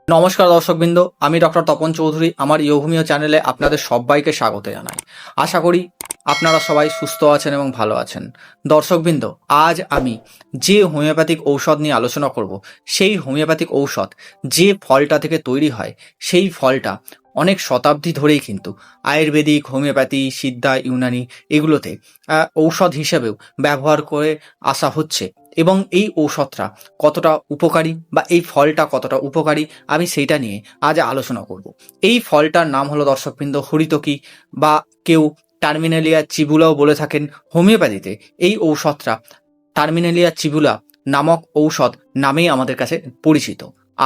নমস্কার দর্শকবৃন্দ, আমি ডক্টর তপন চৌধুরী। আমার ইয়োগমিও চ্যানেলে আপনাদের সবাইকে স্বাগত জানাই। আশা করি আপনারা সবাই সুস্থ আছেন এবং ভালো আছেন। দর্শকবৃন্দ, আজ আমি যে হোমিওপ্যাথিক ঔষধ নিয়ে আলোচনা করব, সেই হোমিওপ্যাথিক ঔষধ যে ফলটা থেকে তৈরি হয়, সেই ফলটা অনেক শতাব্দী ধরেই কিন্তু আয়ুর্বেদিক, হোমিওপ্যাথি, সিদ্ধা, ইউনানি এগুলোতে ঔষধ হিসেবেও ব্যবহার করে আসা হচ্ছে। এবং এই ঔষধটা কতটা উপকারী বা এই ফলটা কতটা উপকারী, আমি সেইটা নিয়ে আজ আলোচনা করব। এই ফলটার নাম হলো দর্শকবৃন্দ হরিতকি, বা কেউ টার্মিনালিয়া চিবুলাও বলে থাকেন। হোমিওপ্যাথিতে এই ঔষধটা টার্মিনালিয়া চিবুলা নামক ঔষধ নামেই আমাদের কাছে পরিচিত।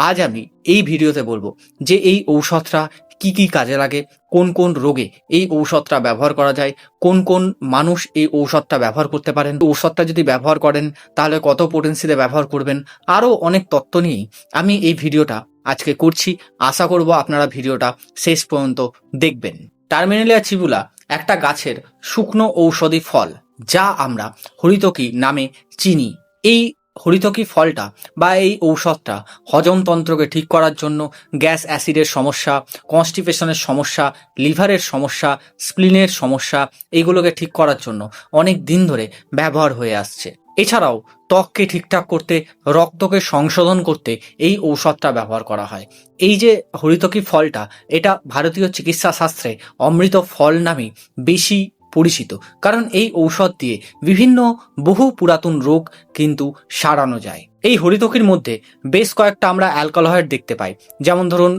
আজ আমি এই ভিডিওতে বলবো যে এই ঔষধটা কি কি কাজে লাগে, কোন কোন রোগে এই ঔষধটা ব্যবহার করা যায়, কোন কোন মানুষ এই ঔষধটা ব্যবহার করতে পারেন, ঔষধটা যদি ব্যবহার করেন তাহলে কত পোটেন্সিতে ব্যবহার করবেন, আরও অনেক তথ্য নিয়েই আমি এই ভিডিওটা আজকে করছি। আশা করব আপনারা ভিডিওটা শেষ পর্যন্ত দেখবেন। টার্মিনালিয়া চিবুলা একটা গাছের শুকনো ঔষধি ফল, যা আমরা হরিতকি নামে চিনি। এই হরিতকি ফলটা বা এই ঔষধটা হজমতন্ত্রকে ঠিক করার জন্য, গ্যাস অ্যাসিডের সমস্যা, কনস্টিপেশনের সমস্যা, লিভারের সমস্যা, স্প্লিনের সমস্যা, এইগুলোকে ঠিক করার জন্য অনেক দিন ধরে ব্যবহার হয়ে আসছে। এছাড়াও ত্বককে ঠিকঠাক করতে, রক্তকে সংশোধন করতে এই ঔষধটা ব্যবহার করা হয়। এই যে হরিতকি ফলটা, এটা ভারতীয় চিকিৎসা শাস্ত্রে অমৃত ফল নামে বেশি পরিচিত, কারণ এই ঔষধ দিয়ে বিভিন্ন বহু পুরাতন রোগ কিন্তু সারানো যায়। এই হরিতকির মধ্যে বেশ কয়েকটা আমরা অ্যালকালয়েড দেখতে পাই, যেমন ধরুন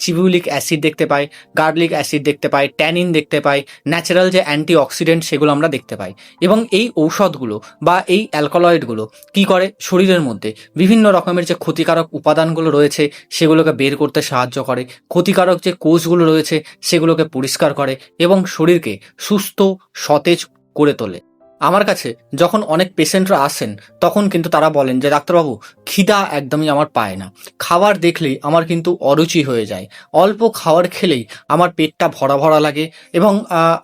চিবুলিক অ্যাসিড দেখতে পাই, গার্লিক অ্যাসিড দেখতে পাই, ট্যানিন দেখতে পাই, ন্যাচারাল যে অ্যান্টিঅক্সিডেন্ট সেগুলো আমরা দেখতে পাই। এবং এই ঔষধগুলো বা এই অ্যালকালয়েডগুলো কি করে, শরীরের মধ্যে বিভিন্ন রকমের যে ক্ষতিকারক উপাদানগুলো রয়েছে সেগুলোকে বের করতে সাহায্য করে, ক্ষতিকারক যে কোষগুলো রয়েছে সেগুলোকে পরিষ্কার করে এবং শরীরকে সুস্থ সতেজ করে তোলে। আমার কাছে যখন অনেক পেশেন্টরা আসেন, তখন কিন্তু তারা বলেন যে ডাক্তারবাবু, খিদা একদমই আমার পায় না, খাবার দেখলেই আমার কিন্তু অরুচি হয়ে যায়, অল্প খাবার খেলেই আমার পেটটা ভরা ভরা লাগে এবং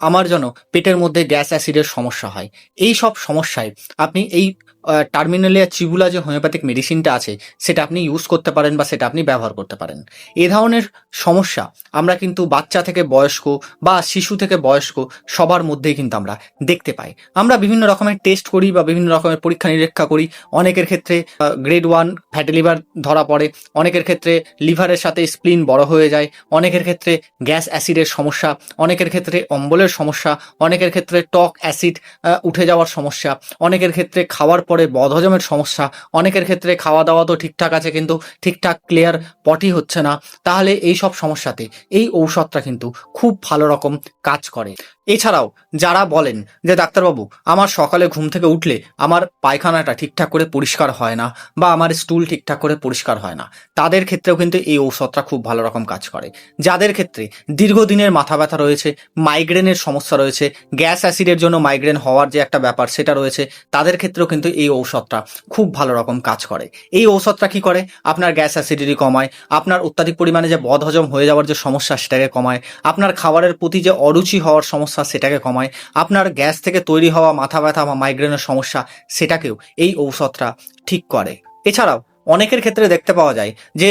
আমার যেন পেটের মধ্যে গ্যাস অ্যাসিডের সমস্যা হয়। এই সব সমস্যায় আপনি এই টার্মিনালিয়া চিবুলা যে হোমিওপ্যাথিক মেডিসিনটা আছে সেটা আপনি ইউজ করতে পারেন বা সেটা আপনি ব্যবহার করতে পারেন। এ ধরনের সমস্যা আমরা কিন্তু বাচ্চা থেকে বয়স্ক বা শিশু থেকে বয়স্ক সবার মধ্যেই কিন্তু আমরা দেখতে পাই। আমরা বিভিন্ন রকমের টেস্ট করি বা বিভিন্ন রকমের পরীক্ষা নিরীক্ষা করি। অনেকের ক্ষেত্রে গ্রেড 1 ফ্যাটি লিভার ধরা পড়ে, অনেকের ক্ষেত্রে লিভারের সাথে স্প্লিন বড় হয়ে যায়, অনেকের ক্ষেত্রে গ্যাস অ্যাসিডের সমস্যা, অনেকের ক্ষেত্রে অম্বলের সমস্যা, অনেকের ক্ষেত্রে টক অ্যাসিড উঠে যাওয়ার সমস্যা, অনেকের ক্ষেত্রে খাওয়ার পরে বদহজমের সমস্যা, অনেকের ক্ষেত্রে খাওয়া দাওয়া তো ঠিকঠাক আছে কিন্তু ঠিকঠাক ক্লিয়ার পটি হচ্ছে না। তাহলে এই সব সমস্যাতে এই ঔষধটা কিন্তু খুব ভালো রকম কাজ করে। এছাড়াও যারা বলেন যে ডাক্তারবাবু, আমার সকালে ঘুম থেকে উঠলে আমার পায়খানাটা ঠিকঠাক করে পরিষ্কার হয় না বা আমার স্টুল ঠিকঠাক করে পরিষ্কার হয় না, তাদের ক্ষেত্রেও কিন্তু এই ঔষধটা খুব ভালো রকম কাজ করে। যাদের ক্ষেত্রে দীর্ঘদিনের মাথা ব্যথা রয়েছে, মাইগ্রেনের সমস্যা রয়েছে, গ্যাস অ্যাসিডের জন্য মাইগ্রেন হওয়ার যে একটা ব্যাপার সেটা রয়েছে, তাদের ক্ষেত্রেও কিন্তু এই ঔষধটা খুব ভালো রকম কাজ করে। এই ঔষধটা কি করে, আপনার গ্যাস অ্যাসিডিটি কমায়, আপনার অত্যাধিক পরিমাণে যে বদহজম হয়ে যাওয়ার যে সমস্যা সেটাকে কমায়, আপনার খাবারের প্রতি যে অরুচি হওয়ার সমস্যা সেটাকে কমায়, আপনার গ্যাস থেকে তৈরি হওয়া মাথা ব্যথা বা মাইগ্রেনের সমস্যা সেটাকেও এই ঔষধটা ঠিক করে। এছাড়াও অনেকের ক্ষেত্রে দেখতে পাওয়া যায় যে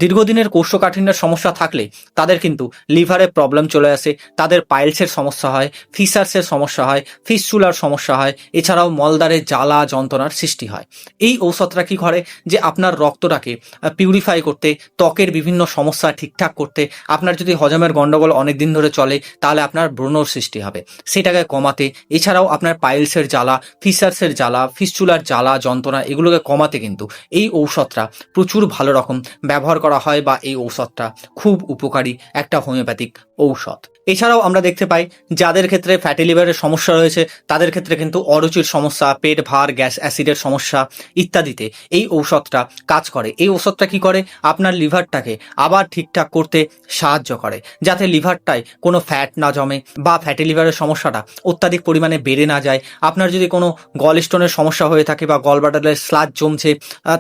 দীর্ঘদিনের কোষ্ঠকাঠিন্যের সমস্যা থাকলে তাদের কিন্তু লিভারে প্রবলেম চলে আসে, তাদের পাইলসের সমস্যা হয়, ফিসার্সের সমস্যা হয়, ফিস্চুলার সমস্যা হয়, এছাড়াও মলদ্বারে জ্বালা যন্ত্রণার সৃষ্টি হয়। এই ঔষধটা কি করে, যে আপনার রক্তটাকে পিউরিফাই করতে, ত্বকের বিভিন্ন সমস্যা ঠিকঠাক করতে, আপনার যদি হজমের গন্ডগোল অনেক দিন ধরে চলে তাহলে আপনার ব্রণর সৃষ্টি হবে, সেটাকে কমাতে, এছাড়াও আপনার পাইলসের জ্বালা, ফিসার্সের জ্বালা, ফিস্চুলার জ্বালা যন্ত্রণা এগুলোকে কমাতে কিন্তু এই ঔষধটা প্রচুর ভালো রকম ব্যবহার করা হয় বা এই ঔষধটা খুব উপকারী একটা হোমিওপ্যাথিক ঔষধ। এছাড়াও আমরা দেখতে পাই যাদের ক্ষেত্রে ফ্যাটি লিভারের সমস্যা রয়েছে তাদের ক্ষেত্রে কিন্তু অরুচির সমস্যা, পেট ভার, গ্যাস অ্যাসিডের সমস্যা ইত্যাদিতে এই ঔষধটা কাজ করে। এই ঔষধটা কি করে, আপনার লিভারটাকে আবার ঠিকঠাক করতে সাহায্য করে, যাতে লিভারটায় কোনো ফ্যাট না জমে বা ফ্যাটি লিভারের সমস্যাটা অত্যাধিক পরিমাণে বেড়ে না যায়। আপনার যদি কোনো গল স্টোনের সমস্যা হয়ে থাকে বা গল ব্লাডারের স্লাজ জমছে,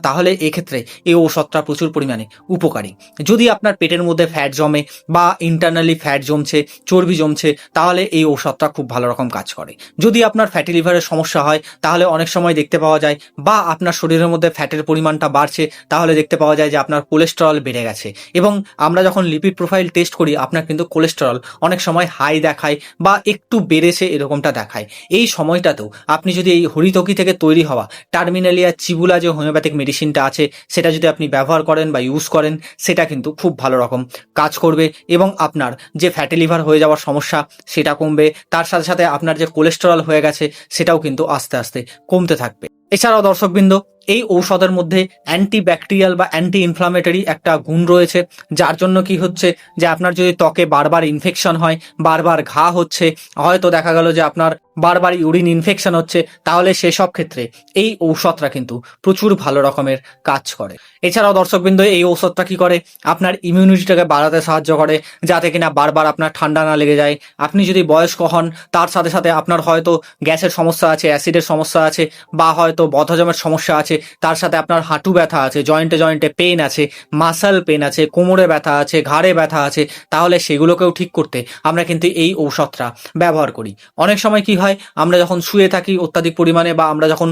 তাহলে এক্ষেত্রে এই ঔষধটা প্রচুর পরিমাণে উপকারী। যদি আপনার পেটের মধ্যে ফ্যাট জমে বা ইন্টারনালি ফ্যাট জমছে চর্বি জমছে, তাহলে এই ঔষধটা খুব ভালো রকম কাজ করে। যদি আপনার ফ্যাটি লিভারের সমস্যা হয় তাহলে অনেক সময় দেখতে পাওয়া যায়, বা আপনার শরীরের মধ্যে ফ্যাটের পরিমাণটা বাড়ছে, তাহলে দেখতে পাওয়া যায় যে আপনার কোলেস্টেরল বেড়ে গেছে। এবং আমরা যখন লিপিড প্রোফাইল টেস্ট করি আপনার কিন্তু কোলেস্টেরল অনেক সময় হাই দেখায় বা একটু বেড়েছে এরকমটা দেখায়। এই সময়টাতেও আপনি যদি এই হরিতকি থেকে তৈরি হওয়া টার্মিনালিয়া চিবুলা যে হোমিওপ্যাথিক মেডিসিনটা আছে সেটা যদি আপনি ব্যবহার করেন বা ইউজ করেন, সেটা কিন্তু খুব ভালো রকম কাজ করবে এবং আপনার যে ফ্যাটি লিভার হয়ে যাওয়ার সমস্যা সেটা কমবে। তার সাথে সাথে আপনার যে কোলেস্টেরল হয়ে গেছে সেটাও কিন্তু আস্তে আস্তে কমতে থাকবে। এছাড়াও দর্শকবৃন্দ, এই ঔষধের মধ্যে অ্যান্টিব্যাকটেরিয়াল বা অ্যান্টি ইনফ্লামেটরি একটা গুণ রয়েছে, যার জন্য কি হচ্ছে যে আপনার যদি ত্বকে বারবার ইনফেকশন হয়, বারবার ঘা হচ্ছে, হয়তো দেখা গেল যে আপনার বারবার ইউরিন ইনফেকশন হচ্ছে, তাহলে সেসব ক্ষেত্রে এই ঔষধটা কিন্তু প্রচুর ভালো রকমের কাজ করে। এছাড়াও দর্শকবৃন্দ, এই ঔষধটা কি করে, আপনার ইমিউনিটিটাকে বাড়াতে সাহায্য করে, যাতে কিনা বারবার আপনার ঠান্ডা না লেগে যায়। আপনি যদি বয়স্ক হন, তার সাথে সাথে আপনার হয়তো গ্যাসের সমস্যা আছে, অ্যাসিডের সমস্যা আছে, বা হয়তো বদহজমের সমস্যা আছে, তার সাথে আপনার হাঁটু ব্যথা আছে, জয়েন্টে জয়েন্টে পেন আছে, মাসল পেন আছে, কোমরে ব্যথা আছে, ঘাড়ে ব্যথা আছে, তাহলে সেগুলোকেও ঠিক করতে আমরা কিন্তু এই ঔষধটা ব্যবহার করি। অনেক সময় কি হয়, আমরা যখন শুয়ে থাকি অত্যাধিক পরিমাণে, বা আমরা যখন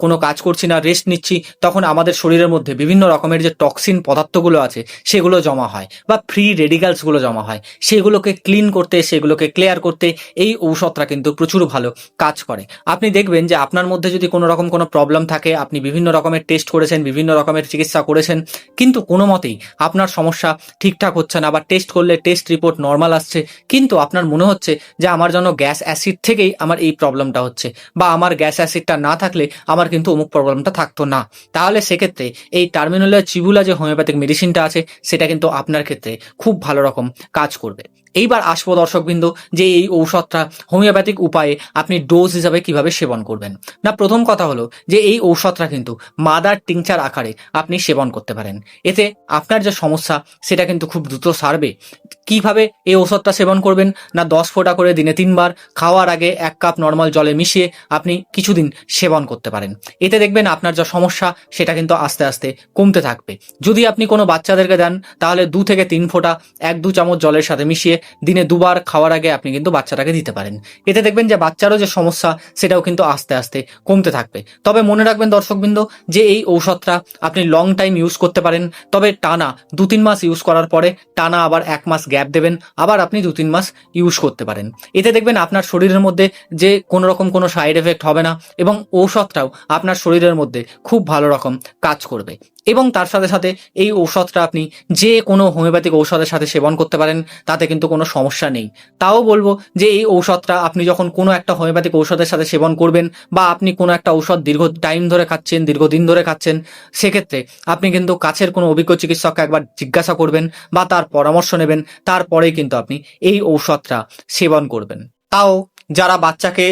কোনো কাজ করছি না, রেস্ট নিচ্ছি, তখন আমাদের শরীরের মধ্যে বিভিন্ন রকমের যে টক্সিন পদার্থগুলো আছে সেগুলো জমা হয়, বা ফ্রি রেডিক্যালসগুলো জমা হয়। সেগুলোকে ক্লিন করতে, সেগুলোকে ক্লিয়ার করতে এই ঔষধটা কিন্তু প্রচুর ভালো কাজ করে। আপনি দেখবেন যে আপনার মধ্যে যদি কোনো রকম কোনো প্রবলেম থাকে, আপনি বিভিন্ন রকমের টেস্ট করেছেন, বিভিন্ন রকমের চিকিৎসা করেছেন, কিন্তু কোনো মতেই আপনার সমস্যা ঠিকঠাক হচ্ছে না, বা টেস্ট করলে টেস্ট রিপোর্ট নর্মাল আসছে, কিন্তু আপনার মনে হচ্ছে যে আমার জন্য গ্যাস অ্যাসিড থেকেই আমার এই প্রবলেমটা হচ্ছে, বা আমার গ্যাস অ্যাসিডটা না থাকলে আমার কিন্তু অমুক প্রবলেমটা থাকতো না, তাহলে সেক্ষেত্রে এই টার্মিনালিয়া চিবুলা যে হোমিওপ্যাথিক মেডিসিনটা আছে সেটা কিন্তু আপনার ক্ষেত্রে খুব ভালো রকম কাজ করবে। এইবার আসবো দর্শকবৃন্দ, যে এই ঔষধটা হোমিওপ্যাথিক উপায়ে আপনি ডোজ হিসাবে কিভাবে সেবন করবেন। না, প্রথম কথা হলো যে এই ঔষধটা কিন্তু মাদার টিংচার আকারে আপনি সেবন করতে পারেন। এতে আপনার যে সমস্যা সেটা কিন্তু খুব দ্রুত সারবে। কিভাবে এই ঔষধটা সেবন করবেন, না 10 ফোঁটা করে দিনে 3 বার, খাওয়ার আগে 1 কাপ নর্মাল জলে মিশিয়ে আপনি কিছুদিন সেবন করতে পারেন। এতে দেখবেন আপনার যা সমস্যা সেটা কিন্তু আস্তে আস্তে কমতে থাকবে। যদি আপনি কোনো বাচ্চাদেরকে দেন, তাহলে 2 থেকে 3 ফোঁটা 1-2 চামচ জলের সাথে মিশিয়ে দিনে 2 বার খাওয়ার আগে আপনি কিন্তু বাচ্চাটাকে দিতে পারেন। এতে দেখবেন যে বাচ্চারও যে সমস্যা সেটাও কিন্তু আস্তে আস্তে কমতে থাকবে। তবে মনে রাখবেন দর্শকবৃন্দ, যে এই ঔষধটা আপনি লং টাইম ইউজ করতে পারেন, তবে টানা 2-3 মাস ইউজ করার পরে টানা আবার 1 মাস গ্যাপ দেবেন, আবার আপনি 2-3 মাস ইউজ করতে পারেন। এতে দেখবেন আপনার শরীরের মধ্যে যে কোনো রকম কোনো সাইড এফেক্ট হবে না, এবং ঔষধটাও আপনার শরীরের মধ্যে খুব ভালো রকম কাজ করবে। এবং তার সাথে সাথে এই ঔষধটা আপনি যে কোনো হোমিওপ্যাথিক ঔষধের সাথে সেবন করতে পারেন, তাতে কিন্তু কোনো সমস্যা নেই। তাও বলবো যে এই ঔষধটা আপনি যখন কোনো একটা হোমিওপ্যাথিক ঔষধের সাথে সেবন করবেন, বা আপনি কোনো একটা ঔষধ দীর্ঘ টাইম ধরে খাচ্ছেন, দীর্ঘদিন ধরে খাচ্ছেন, সেক্ষেত্রে আপনি কিন্তু কাছের কোনো অভিজ্ঞ চিকিৎসককে একবার জিজ্ঞাসা করবেন বা তার পরামর্শ নেবেন, তারপরেই কিন্তু আপনি এই ঔষধটা সেবন করবেন। তাও যারা বাচ্চাকে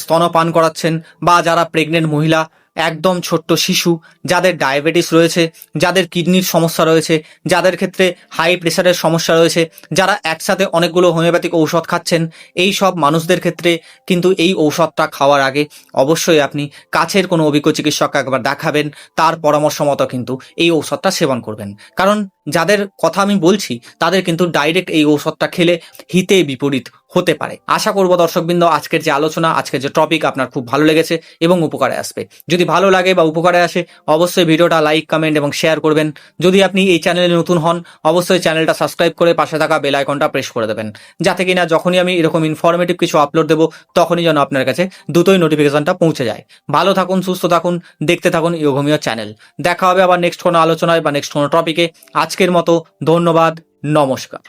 স্তনপান করাচ্ছেন, বা যারা প্রেগনেন্ট মহিলা, একদম ছোট্ট শিশু, যাদের ডায়াবেটিস রয়েছে, যাদের কিডনির সমস্যা রয়েছে, যাদের ক্ষেত্রে হাই প্রেশারের সমস্যা রয়েছে, যারা একসাথে অনেকগুলো হোমিওপ্যাথিক ঔষধ খাচ্ছেন, এই সব মানুষদের ক্ষেত্রে কিন্তু এই ঔষধটা খাওয়ার আগে অবশ্যই আপনি কাছের কোনো অভিজ্ঞ চিকিৎসককে একবার দেখাবেন, তার পরামর্শ মতো কিন্তু এই ঔষধটা সেবন করবেন। কারণ যাদের কথা আমি বলছি তাদের কিন্তু ডাইরেক্ট এই ঔষধটা খেলে হিতে বিপরীত হতে পারে। আশা করব দর্শকবৃন্দ, আজকের যে আলোচনা, আজকের যে টপিক আপনার খুব ভালো লেগেছে এবং উপকারে আসবে। যদি ভালো লাগে বা উপকারে আসে, অবশ্যই ভিডিওটা লাইক, কমেন্ট এবং শেয়ার করবেন। যদি আপনি এই চ্যানেলে নতুন হন, অবশ্যই চ্যানেলটা সাবস্ক্রাইব করে পাশে থাকা বেল আইকনটা প্রেস করে দেবেন, যাতে কিনা যখনই আমি এরকম ইনফরমেটিভ কিছু আপলোড দেবো তখনই যেন আপনার কাছে দ্রুতই নোটিফিকেশনটা পৌঁছে যায়। ভালো থাকুন, সুস্থ থাকুন, দেখতে থাকুন ইয়োগমিও চ্যানেল। দেখা হবে আবার নেক্সট কোনো আলোচনায় বা নেক্সট কোনো টপিকে। আজকের মতো ধন্যবাদ, নমস্কার।